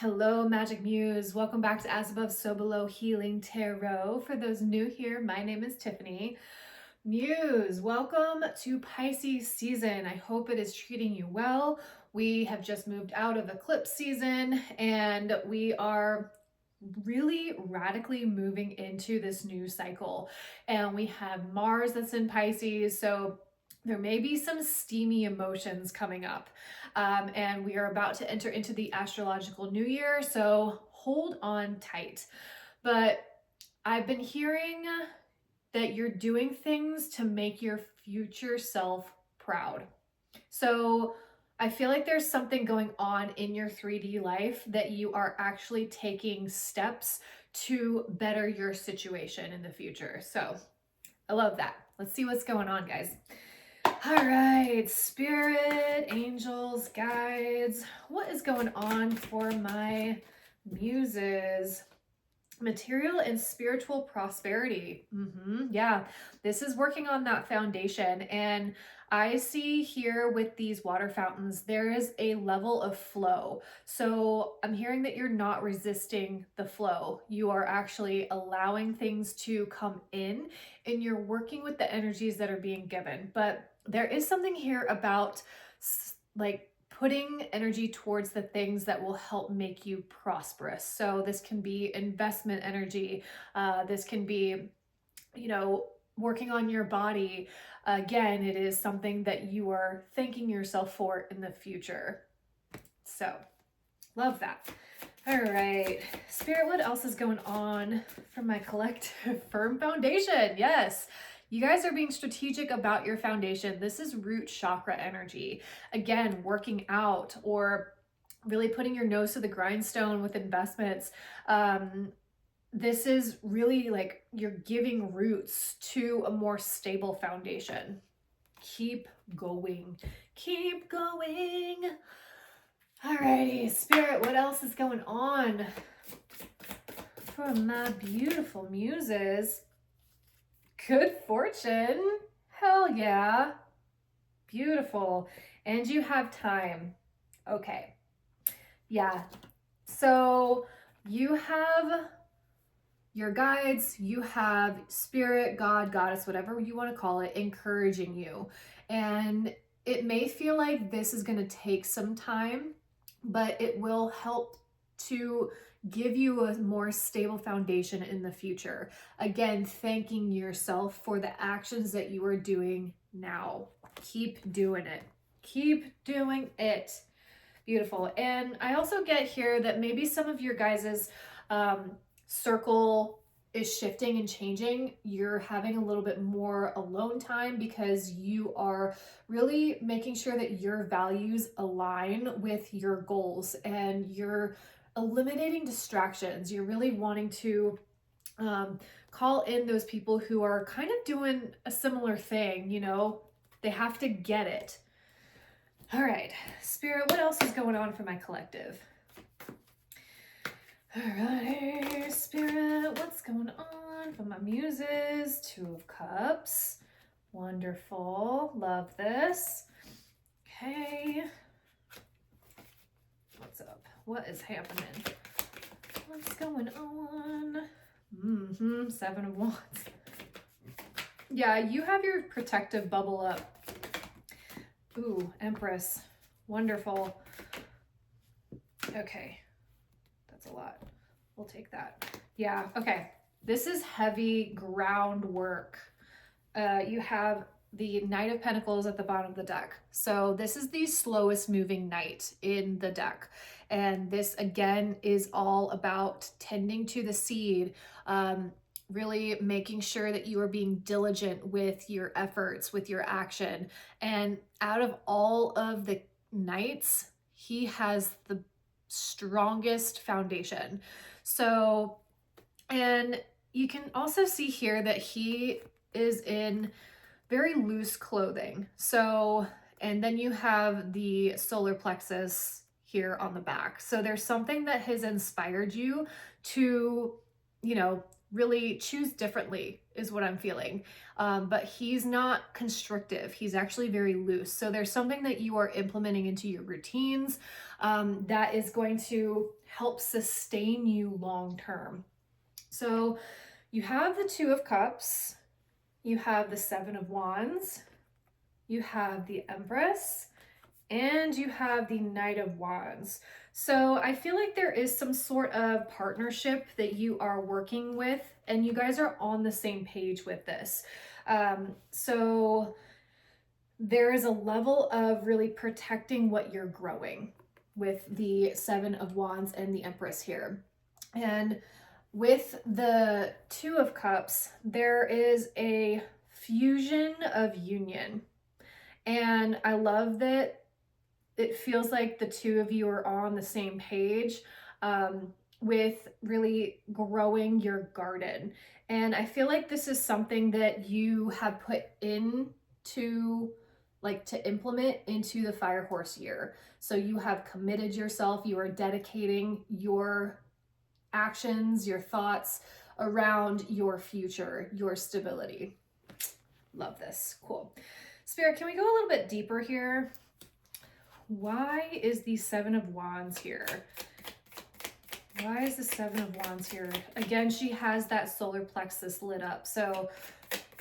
Hello, Magic Muse. Welcome back to As Above, So Below Healing Tarot. For those new here, my name is Tiffany. Muse, welcome to Pisces season. I hope it is treating you well. We have just moved out of eclipse season and we are really radically moving into this new cycle. And we have Mars that's in Pisces. So there may be some steamy emotions coming up. And we are about to enter into the astrological new year. So hold on tight. But I've been hearing that you're doing things to make your future self proud. So I feel like there's something going on in your 3D life that you are actually taking steps to better your situation in the future. So I love that. Let's see what's going on, guys. All right, spirit, angels, guides, what is going on for my muses? Material and spiritual prosperity. Yeah, this is working on that foundation. And I see here with these water fountains, there is a level of flow. So I'm hearing that you're not resisting the flow. You are actually allowing things to come in and you're working with the energies that are being given. But there is something here about like putting energy towards the things that will help make you prosperous. So this can be investment energy. This can be, working on your body. Again, it is something that you are thanking yourself for in the future. So love that. All right, Spirit, what else is going on for my collective? Firm foundation? Yes. You guys are being strategic about your foundation. This is root chakra energy. Again, working out or really putting your nose to the grindstone with investments. This is really like you're giving roots to a more stable foundation. Keep going. Keep going. Alrighty, Spirit, what else is going on for my beautiful muses? Good fortune. Hell yeah. Beautiful. And you have time. Okay. Yeah. So you have your guides, you have spirit, God, goddess, whatever you want to call it, encouraging you. And it may feel like this is going to take some time, but it will help to give you a more stable foundation in the future. Again, thanking yourself for the actions that you are doing now. Keep doing it. Keep doing it. Beautiful. And I also get here that maybe some of your guys's circle is shifting and changing. You're having a little bit more alone time because you are really making sure that your values align with your goals and you're eliminating distractions. You're really wanting to call in those people who are kind of doing a similar thing, they have to get it. All right, Spirit, what else is going on for my collective? All right, Spirit, what's going on for my muses? Two of Cups. Wonderful. Love this. Okay. What's up? What is happening? What's going on? Seven of Wands. Yeah, you have your protective bubble up. Ooh, Empress. Wonderful. Okay. That's a lot. We'll take that. Yeah, okay. This is heavy groundwork. You have the Knight of Pentacles at the bottom of the deck. So this is the slowest moving knight in the deck. And this, again, is all about tending to the seed, really making sure that you are being diligent with your efforts, with your action. And out of all of the knights, he has the strongest foundation. So, and you can also see here that he is in very loose clothing. So, and then you have the solar plexus here on the back. So there's something that has inspired you to, really choose differently is what I'm feeling. But he's not constrictive. He's actually very loose. So there's something that you are implementing into your routines that is going to help sustain you long term. So you have the Two of Cups, you have the Seven of Wands, you have the Empress, and you have the Knight of Wands. So I feel like there is some sort of partnership that you are working with, and you guys are on the same page with this. So there is a level of really protecting what you're growing with the Seven of Wands and the Empress here. And with the Two of Cups, there is a fusion of union. And I love that it feels like the two of you are on the same page with really growing your garden. And I feel like this is something that you have put into, like, to implement into the Fire Horse year. So you have committed yourself, you are dedicating your actions, your thoughts around your future, your stability. Love this. Cool. Spirit, can we go a little bit deeper here? Why is the Seven of Wands here? Why is the Seven of Wands here? Again, she has that solar plexus lit up. So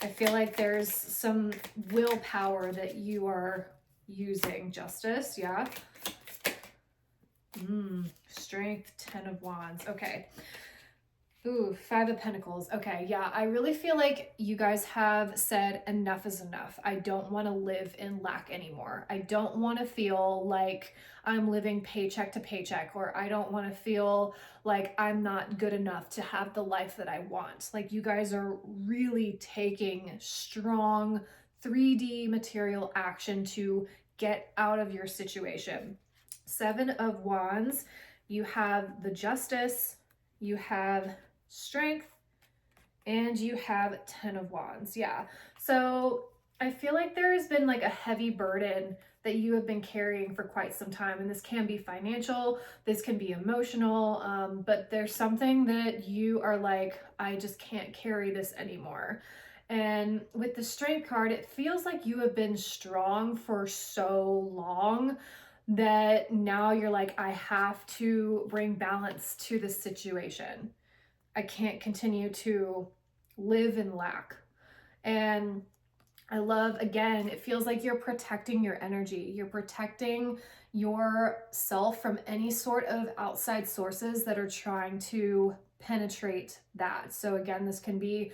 I feel like there's some willpower that you are using. Justice, yeah. Strength, Ten of Wands. Okay. Ooh, Five of Pentacles. Okay, yeah, I really feel like you guys have said enough is enough. I don't want to live in lack anymore. I don't want to feel like I'm living paycheck to paycheck, or I don't want to feel like I'm not good enough to have the life that I want. Like, you guys are really taking strong 3D material action to get out of your situation. Seven of Wands, you have the Justice, you have Strength, and you have Ten of Wands. Yeah, so I feel like there has been like a heavy burden that you have been carrying for quite some time, and this can be financial, this can be emotional, but there's something that you are like, I just can't carry this anymore. And with the Strength card, it feels like you have been strong for so long that now you're like, I have to bring balance to this situation. I can't continue to live in lack. And I love, again, it feels like you're protecting your energy. You're protecting yourself from any sort of outside sources that are trying to penetrate that. So again, this can be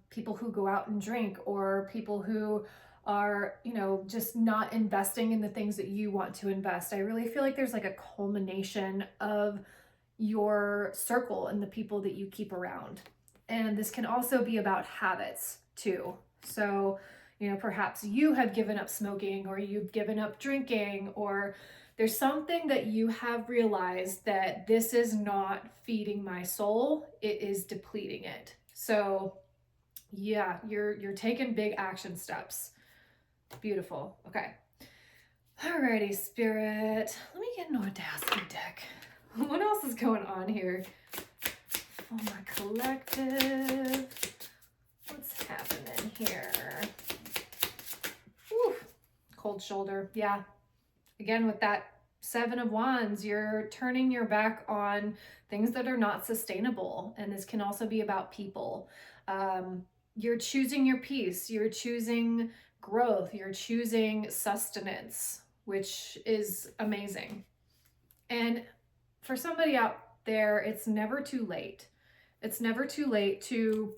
people who go out and drink, or people who are, just not investing in the things that you want to invest. I really feel like there's like a culmination of your circle and the people that you keep around. And this can also be about habits too. So, perhaps you have given up smoking, or you've given up drinking, or there's something that you have realized that this is not feeding my soul, it is depleting it. So yeah, you're taking big action steps. Beautiful. Okay. Alrighty, Spirit. Let me get an Audacity deck. What else is going on here? Oh, my collective. What's happening here? Whew. Cold shoulder. Yeah. Again, with that Seven of Wands, you're turning your back on things that are not sustainable. And this can also be about people. You're choosing your peace. You're choosing growth. You're choosing sustenance, which is amazing. And for somebody out there, it's never too late. It's never too late to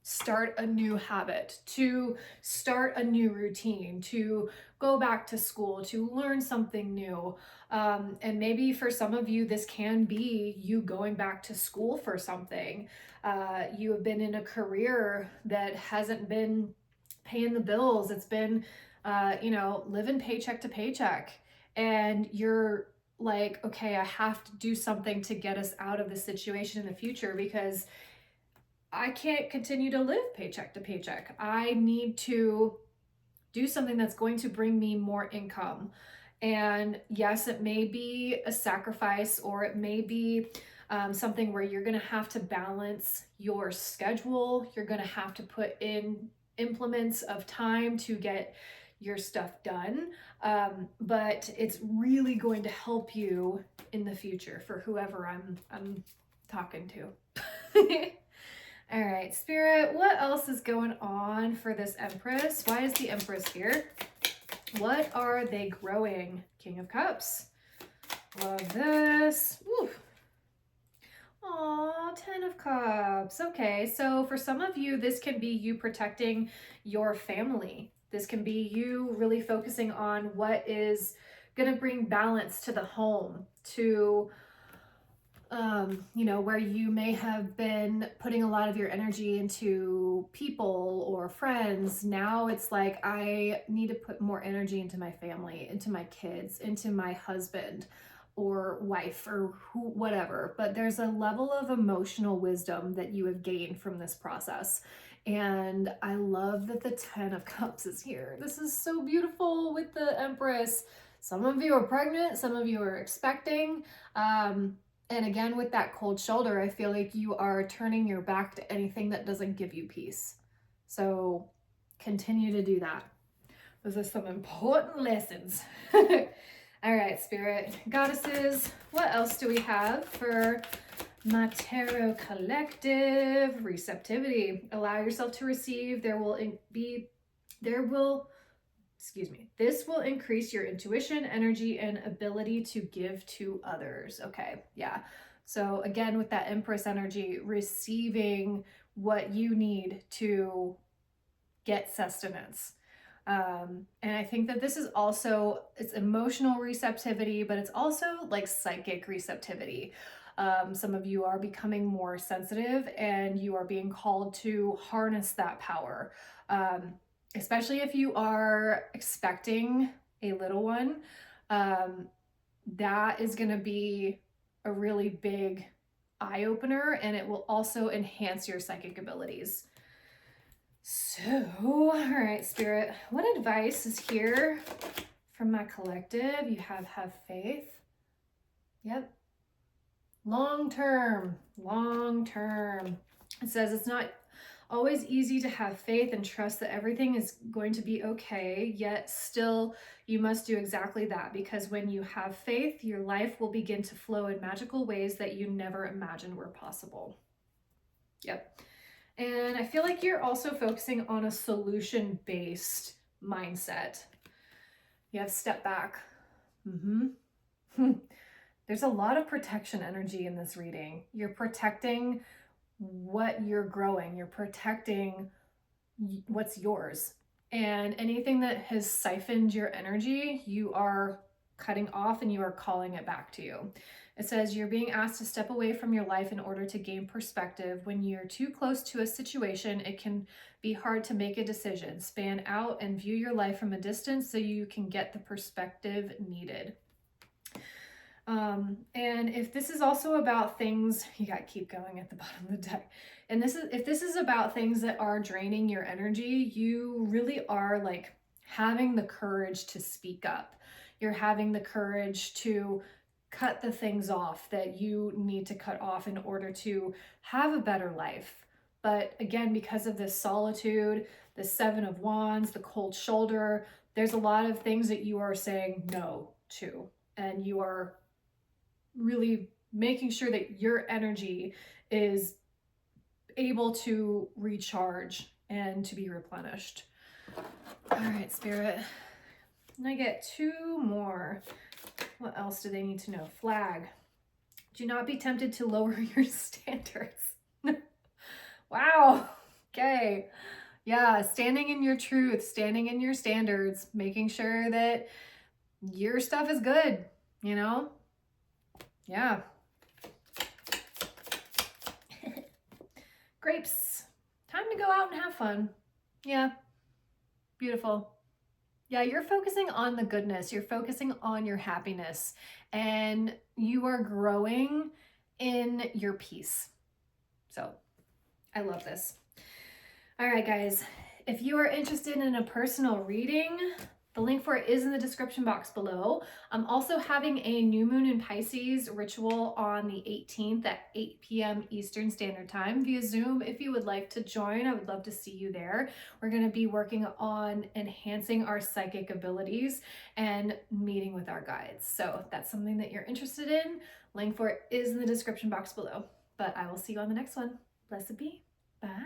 start a new habit, to start a new routine, to go back to school, to learn something new. And maybe for some of you, this can be you going back to school for something. You have been in a career that hasn't been paying the bills. It's been, living paycheck to paycheck. And you're like, okay, I have to do something to get us out of this situation in the future, because I can't continue to live paycheck to paycheck. I need to do something that's going to bring me more income. And yes, it may be a sacrifice, or it may be something where you're going to have to balance your schedule. You're going to have to put in implements of time to get your stuff done. But it's really going to help you in the future for whoever I'm talking to. All right, Spirit, what else is going on for this Empress? Why is the Empress here? What are they growing? King of Cups. Love this. Ooh. Aw, 10 of Cups. Okay, so for some of you, this can be you protecting your family. This can be you really focusing on what is going to bring balance to the home, to you know, where you may have been putting a lot of your energy into people or friends. Now it's like, I need to put more energy into my family, into my kids, into my husband or wife or whatever. But there's a level of emotional wisdom that you have gained from this process. And I love that the 10 of Cups is here. This is so beautiful with the Empress. Some of you are pregnant, some of you are expecting. And again, with that cold shoulder, I feel like you are turning your back to anything that doesn't give you peace. So continue to do that. Those are some important lessons. All right, Spirit, Goddesses, what else do we have for my Tarot Collective? Receptivity. Allow yourself to receive. This will increase your intuition, energy, and ability to give to others. Okay, yeah. So again, with that Empress energy, receiving what you need to get sustenance. And I think that this is also, it's emotional receptivity, but it's also like psychic receptivity. Some of you are becoming more sensitive and you are being called to harness that power. Especially if you are expecting a little one, that is going to be a really big eye opener, and it will also enhance your psychic abilities. So, all right, Spirit, what advice is here from my collective? You have faith. Yep. Long term. It says it's not always easy to have faith and trust that everything is going to be okay, yet still you must do exactly that, because when you have faith, your life will begin to flow in magical ways that you never imagined were possible. Yep. And I feel like you're also focusing on a solution-based mindset. You have step back. There's a lot of protection energy in this reading. You're protecting what you're growing. You're protecting what's yours. And anything that has siphoned your energy, you are cutting off and you are calling it back to you. It says you're being asked to step away from your life in order to gain perspective. When you're too close to a situation, it can be hard to make a decision. Span out and view your life from a distance so you can get the perspective needed. And if this is also about things, you got to keep going at the bottom of the deck. And if this is about things that are draining your energy, you really are like having the courage to speak up. You're having the courage to cut the things off that you need to cut off in order to have a better life. But again, because of this solitude, the 7 of Wands, the cold shoulder, there's a lot of things that you are saying no to, and you are really making sure that your energy is able to recharge and to be replenished. All right, Spirit. And I get 2 more. What else do they need to know? Flag. Do not be tempted to lower your standards. Wow. Okay. Yeah, standing in your truth, standing in your standards, making sure that your stuff is good, you know? Yeah. Grapes. Time to go out and have fun. Yeah. Beautiful. Yeah, you're focusing on the goodness. You're focusing on your happiness, and you are growing in your peace. So I love this. All right, guys. If you are interested in a personal reading, The link for it is in the description box below. I'm also having a new moon in Pisces ritual on the 18th at 8 p.m. Eastern Standard Time via Zoom. If you would like to join, I would love to see you there. We're going to be working on enhancing our psychic abilities and meeting with our guides. So if that's something that you're interested in, link for it is in the description box below. But I will see you on the next one. Blessed be. Bye.